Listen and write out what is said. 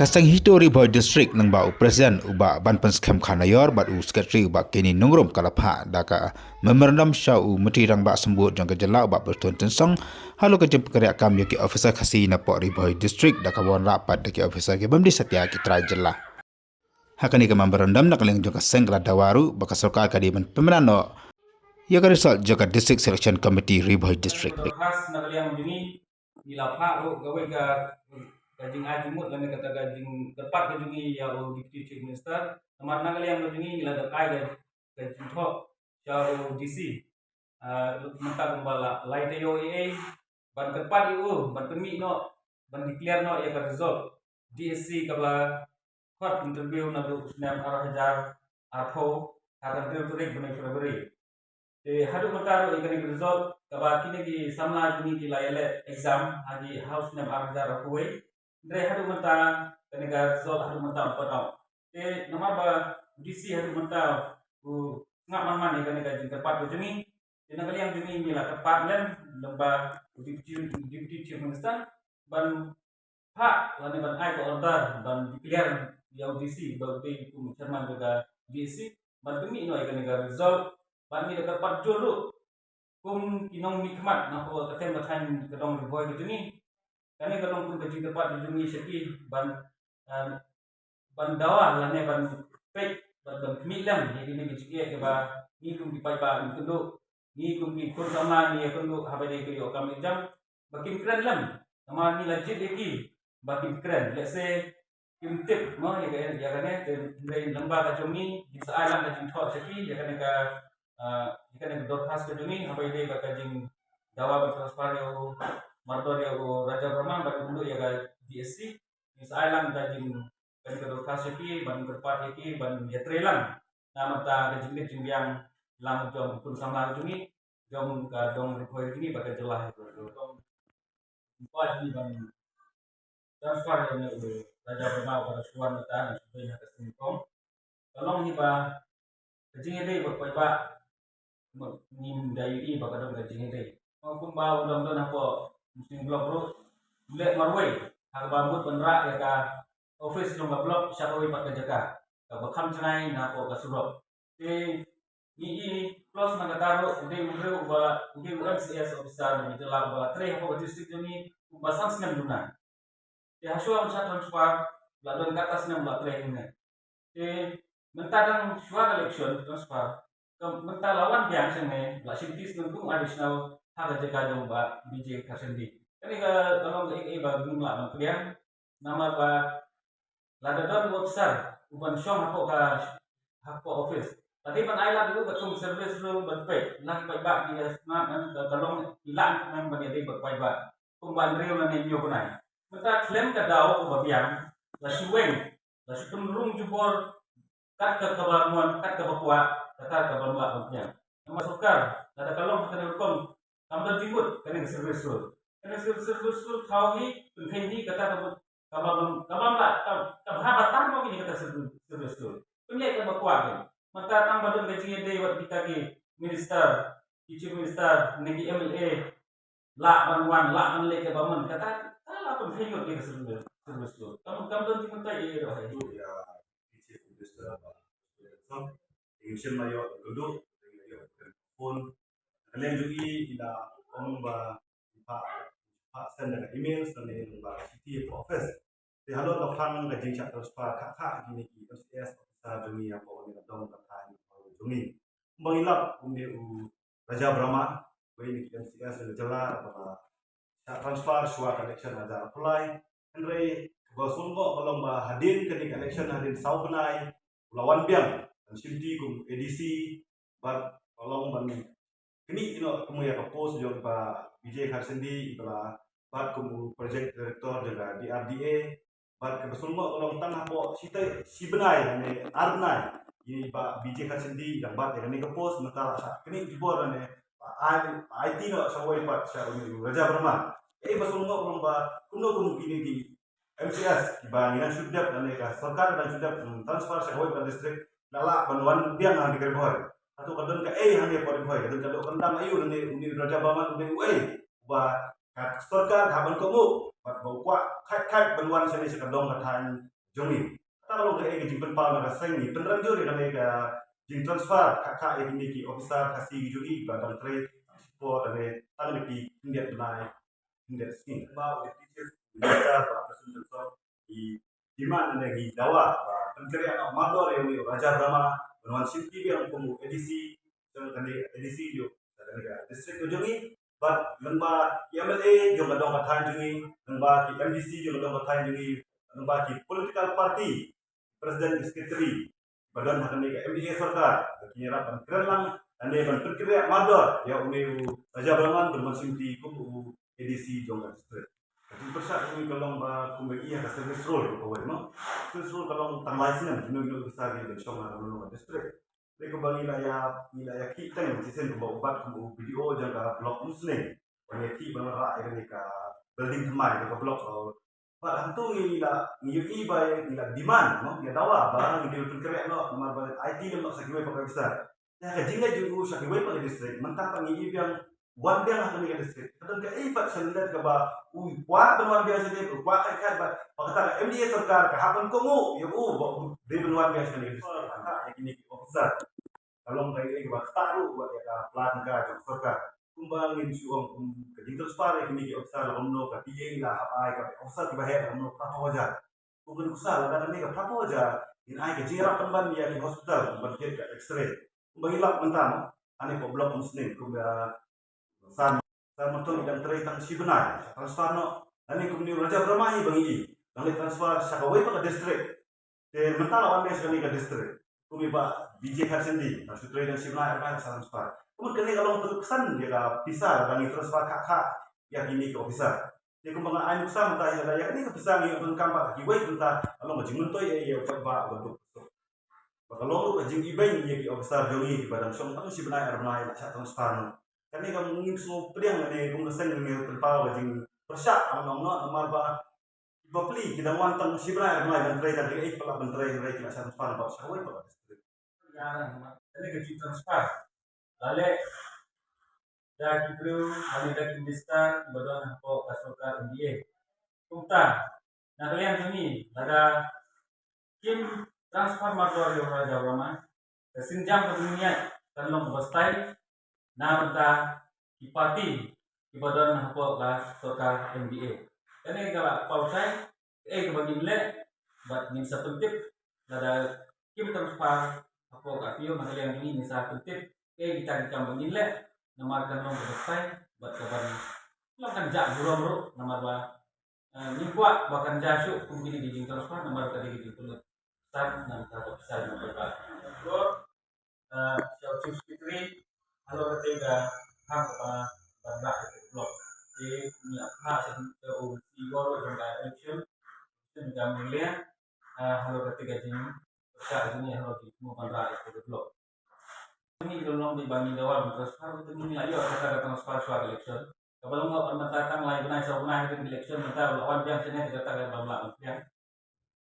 Kasang history boy district nang ba presiden uba ban penskem khanayor bat u secretary uba kini nungrum kalapha daka memorandum sha u meti rang ba sembut jang kejala uba bertun tensong halu ke jem pekerja kami ke officer khasi na po boy district daka bon rapat daki officer ke bamdi satya ki trai jela hakani ke memorandum nak leng jang kaseng kala dawaru baka sarkar kadi men pemenano ya ka result jaka district selection committee riboy district khas nak liang jungi dilapha ro gawe ga gajing ajimut lan kata gajing tepat ke jungi ya o deputy chief minister amar nak liang jungi la da kai gajing tho ya o dc menta kembala laite yo ban tepat yo ban temi no ban declare no ya ka result dsc kabla court interview na do snap hajar artho akan terturik bunai Februari hadu mataro ikani result kaba kini ki samla juni ki layale exam agi house nem arjar huwe dre hadu mata kanega result hadu mata padau nomor ba dc hadu mata u ngak man ikani ka jing tepat juni ina kali yang juni ni la tepat lem lemba deputy chief minister ban ha lani ban ai ko order ban declare ya dc ba te ku chairman juga dc ban demi no ikani ka result ban ni dapat juru kum kinong mikmat na ko katem bathan kadong boy ke juni kani kadong pun kajing tepat juni seki ban dawa lane ban pek ban milam ni ni ke ba ni kum dipai ba kundu ni kum ki kur sama ni kundu habade ke yo kam jam bakin kran lam sama ni lajit iki bakin kran let's say kim tip mo ya kan dari lamba ka jumi di saalan ka jing thot seki ya kan ka ikan dorkas ke juni apa ide baka jing dawa bertransfer yo mardor yo raja brahman bak dulu ya ga DSC di island da jing kan ke dorkas ki ban berpat ki ban yatrelang nama ta ke jing yang lam jom pun sama juni jom ka dong report ini baka jelah itu dong empat ni ban transfer yo raja brahman pada suan ta supaya ka singkong tolong ni ba kejing ide ba nim dai baka dong gajing dai maupun ba undang don apa musim blok ro lek marway har bambut penra ya ka office dong blok syaroi pat jaka ka bakam cenai na ko ka surop ni plus na kataro de umre ba de MCS officer ni telah ba tre apa district ni basang senam duna hasu am sa transfer la don kata senam la tre ni mentadang suara election transfer menta lawan biang sene la sintis nunggu additional haga jeka jomba bj kasendi kani ka tolong ba gumla nam klian nama ba lada don officer uban shong hapo office tadi pan aila dulu betum service room berpe nak pai ba dia smart nan tolong ilang nan bani dei pai ba kumban real nan nyo kunai menta claim ka daw ba biang la siweng la situmrung jubor kat ka kabamuan kat ka bakwa kata kabar mbak punya nama sukar ada kalau kena hukum tambah timbul kena service road tahu ni penghenti kata kabar mbak batang mau ini kata service road punya kita berkuat ni maka tambah don gajinya day buat kita ki minister chief minister negi MLA la banwan la manle ke baman kata lah penghenti ke service road kamu don timbul tak ya chief minister Indonesia mayo duduk pun kalian juga ila orang pak send email dan ba city office di halo lokang gajing chat transfer kakak gini ki MCS officer dunia apa ni dong bertahan dunia mengilap raja brahma ini MCS jelas apa chat transfer suara connection ada apply andre bosun kok kalau ba hadir ke connection hadir sau benai lawan biang Shinti kum edisi bat tolong ban kini kamu ya post jong pa BJ Karsendi itulah bat kum project director jaga di RDA bat ke besulmo tolong tanah po si benai ne arnai ini pa BJ Karsendi dan bat yang ni ke post mentara kini jibor ne IT no sawai pat sya Raja Brahma besulmo tolong ba kuno kum ini di MCS ba nginan sudah dan ka sarkar dan sudah transfer sawai pa district lala banwan biang ang dikerboy atau kadon ka hang dia porboy kadon kalau kendang ayu ni Raja Brahma ni ba sarkar haban komo bat bau kwa khat banwan sini sekadong katan jongi kalau ke jing penpal na kaseng ni penran jo ni ka jing transfer kak yang ini ki officer kasih juri badan trade support ane tang ni india benai india skin ba the teachers kita ba present so di mana ane di dawa ba pencari anak mador yang ni Raja Brahma Benuan Sinti yang kumu edisi yang tadi edisi jo tadi ka district jongi but lembah MLA jo kadang kathan jongi lembah ki MDC jo kadang kathan jongi lembah ki political party Presiden Sekretari Badan Hakam MDA Sarkar kira ban keren lang ane ban perkira mador ya umi Raja Brahman bermansimti kumu edisi jongan district jadi persak kami kalau kumbai iya ka service role ko no service role kalau tamaisin inu besar di jongan no district mereka bagi wilayah kita yang sisen ko ubat ko video jangka blok muslim banyak ki banara ini ka building temai ko blok pada hantu ngi by demand no ya dawa barang di perkara no nomor IT no sakiwai pakai besar ya ka jinga ju sakiwai pakai district mentah pangi yang wan dia lah kami district kadang ka ipat sandat ka ba wa benuan biasa ni wa ka ba pakata MDA Sarkar ka hapan ko mo ya de benuan biasa ni district ya kini officer kalau ngai ba taru ba ya ka plan ka Sarkar kumbangin siung kadito spare kini ki officer la omno ka PA la hapai ka officer ki bahaya omno prapoja kumbang usah la kan ni ka prapoja in ai ka jira pemban ya ki hospital ban ke ka x-ray kumbang ilak mentam ane ko blok muslim kumbang san matong dan tray tang sibenai transfer no ane kumni Raja Brahma hi bangi nang transfer sakawai pa ka district te mentala wan mes kani ka district kumi ba BJ Harsendi maksud tray dan sibenai ka transfer kemudian kini kalau untuk kesan dia ka pisah dan transfer kakak yang ini ke officer dia kembang ayu sam ta ya ya ini ke pisah ni untuk kampak ki wei kita kalau macam mentoy ya ba bentuk kalau lu jing ibai ni ki officer joni di badan som tang si benai arnai sa transfer kan ni kam ngin semua pedang ni kung kesan ni terpau jing persak among no nomor ba bapli kita wantang si benai arnai dan tray dan ik pala bentray rai ki sa transfer ba sa wei ba ya ini ke transfer lalu dah kita ada investa badan apa Sarkar MDA kumta nah kalian ini ada kim transfer mador yang Raja Brahma sinjam ke dunia kalau membestai nah benda parti di badan apa Sarkar MDA ini kalau pausai kebagi nilai buat minta penting ada kim transfer apa katio nah kalian ini minta penting kita akan menilai nomor kanong bersaing buat kabar lakukan jak buru nomor ba nimbuat bahkan jasuk kemungkinan di transfer nomor tadi di tulis start dan tahap besar nomor ba Xiao Chief Secretary halo ketiga hang banyak blok di hak untuk igor dan election itu juga menilai halo ketiga ini besar ini halo di semua banyak itu blok ini belum dibangun awal transfer itu ini ayo kita transfer soal election kalau nggak pernah datang lagi naik soal naik election kita lawan yang sini kita tak akan